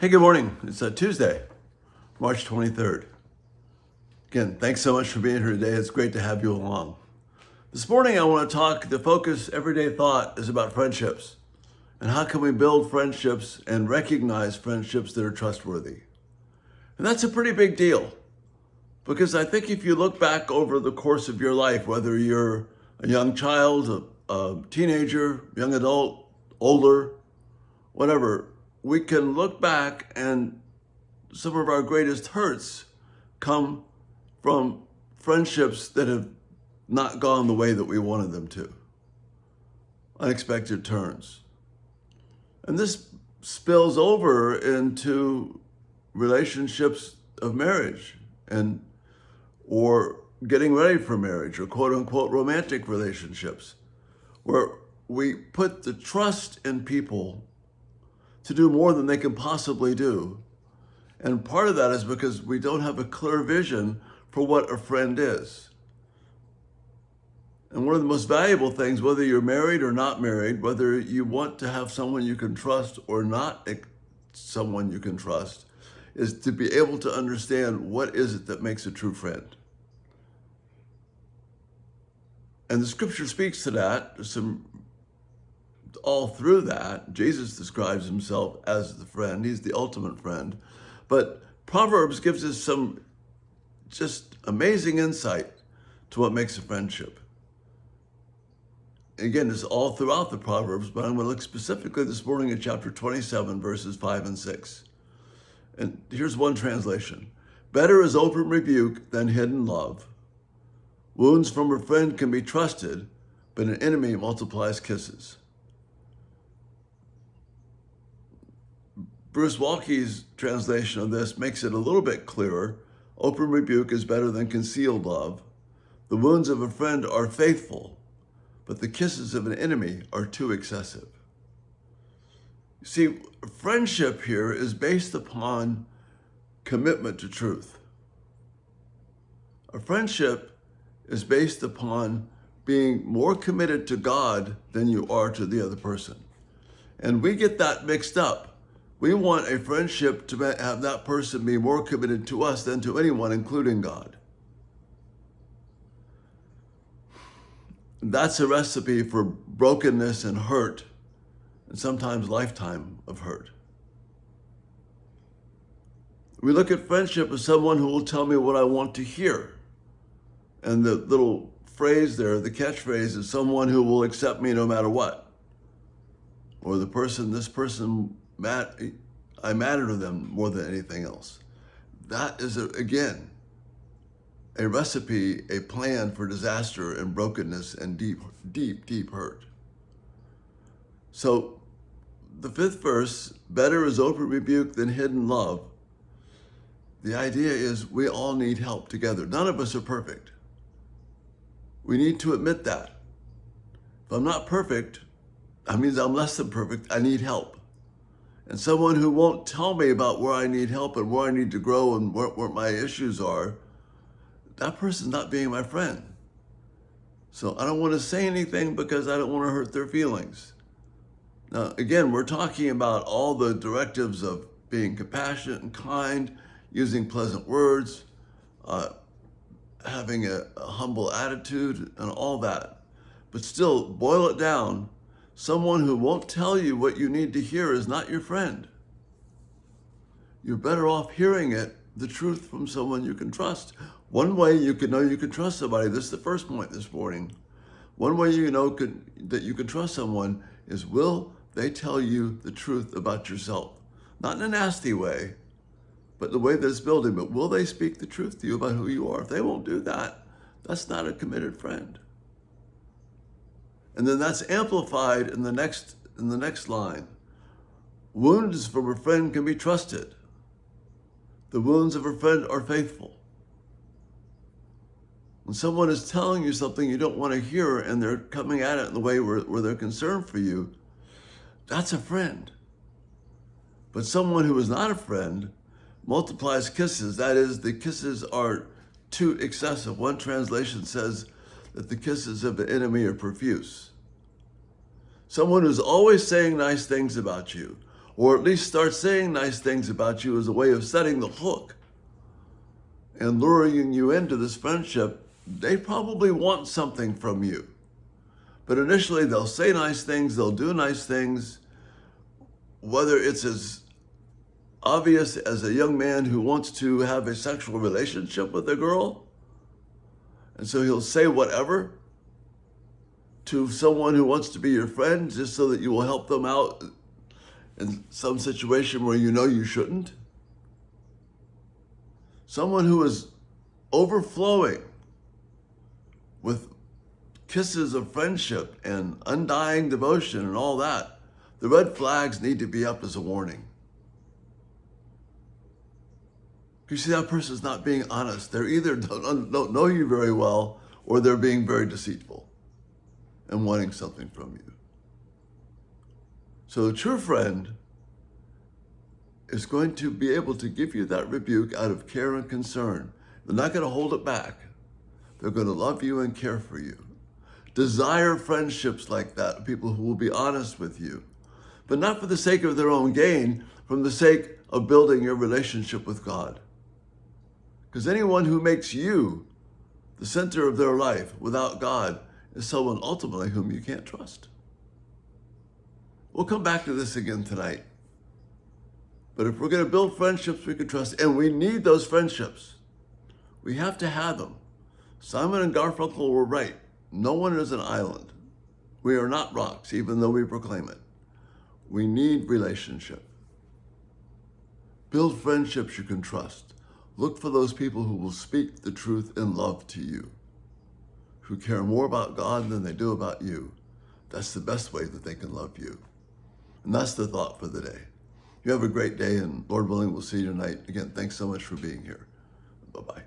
Hey, good morning. It's Tuesday, March 23rd. Again, thanks so much for being here today. It's great to have you along. This morning, I want to talk, the focus, everyday thought is about friendships and how can we build friendships and recognize friendships that are trustworthy. And that's a pretty big deal because I think if you look back over the course of your life, whether you're a young child, a teenager, young adult, older, whatever, we can look back and some of our greatest hurts come from friendships that have not gone the way that we wanted them to. Unexpected turns. And this spills over into relationships of marriage or getting ready for marriage or quote unquote romantic relationships where we put the trust in people to do more than they can possibly do. And part of that is because we don't have a clear vision for what a friend is. And one of the most valuable things, whether you're married or not married, whether you want to have someone you can trust or not someone you can trust, is to be able to understand what is it that makes a true friend. And the scripture speaks to that. All through that, Jesus describes himself as the friend. He's the ultimate friend. But Proverbs gives us some just amazing insight to what makes a friendship. Again, it's all throughout the Proverbs, but I'm going to look specifically this morning at chapter 27, verses 5 and 6. And here's one translation. Better is open rebuke than hidden love. Wounds from a friend can be trusted, but an enemy multiplies kisses. Bruce Waltke's translation of this makes it a little bit clearer. Open rebuke is better than concealed love. The wounds of a friend are faithful, but the kisses of an enemy are too excessive. You see, friendship here is based upon commitment to truth. A friendship is based upon being more committed to God than you are to the other person. And we get that mixed up. We want a friendship to have that person be more committed to us than to anyone, including God. That's a recipe for brokenness and hurt, and sometimes lifetime of hurt. We look at friendship as someone who will tell me what I want to hear. And the little phrase there, the catchphrase, is someone who will accept me no matter what. Or I matter to them more than anything else. That is, again, a recipe, a plan for disaster and brokenness and deep, deep, deep hurt. So the fifth verse, better is open rebuke than hidden love. The idea is we all need help together. None of us are perfect. We need to admit that. If I'm not perfect, that means I'm less than perfect. I need help. And someone who won't tell me about where I need help and where I need to grow and where my issues are, that person's not being my friend. So I don't want to say anything because I don't want to hurt their feelings. Now, again, we're talking about all the directives of being compassionate and kind, using pleasant words, having a humble attitude and all that. But still, boil it down. Someone who won't tell you what you need to hear is not your friend. You're better off hearing the truth from someone you can trust. One way you can know you can trust somebody, this is the first point this morning. One way you know that you can trust someone is, will they tell you the truth about yourself? Not in a nasty way, but the way that it's building. But will they speak the truth to you about who you are? If they won't do that, that's not a committed friend. And then that's amplified in the next line. Wounds from a friend can be trusted. The wounds of a friend are faithful. When someone is telling you something you don't want to hear and they're coming at it in the way where they're concerned for you, that's a friend. But someone who is not a friend multiplies kisses. That is, the kisses are too excessive. One translation says that the kisses of the enemy are profuse. Someone who's always saying nice things about you, or at least start saying nice things about you as a way of setting the hook and luring you into this friendship, they probably want something from you. But initially, they'll say nice things, they'll do nice things, whether it's as obvious as a young man who wants to have a sexual relationship with a girl, and so he'll say whatever to someone who wants to be your friend just so that you will help them out in some situation where you know you shouldn't. Someone who is overflowing with kisses of friendship and undying devotion and all that, the red flags need to be up as a warning. You see, that person's not being honest. They're either don't know you very well, or they're being very deceitful and wanting something from you. So a true friend is going to be able to give you that rebuke out of care and concern. They're not going to hold it back. They're going to love you and care for you. Desire friendships like that, people who will be honest with you, but not for the sake of their own gain, from the sake of building your relationship with God. Because anyone who makes you the center of their life without God is someone ultimately whom you can't trust. We'll come back to this again tonight. But if we're going to build friendships we can trust, and we need those friendships, we have to have them. Simon and Garfunkel were right. No one is an island. We are not rocks, even though we proclaim it. We need relationship. Build friendships you can trust. Look for those people who will speak the truth in love to you, who care more about God than they do about you. That's the best way that they can love you. And that's the thought for the day. You have a great day, and Lord willing, we'll see you tonight. Again, thanks so much for being here. Bye-bye.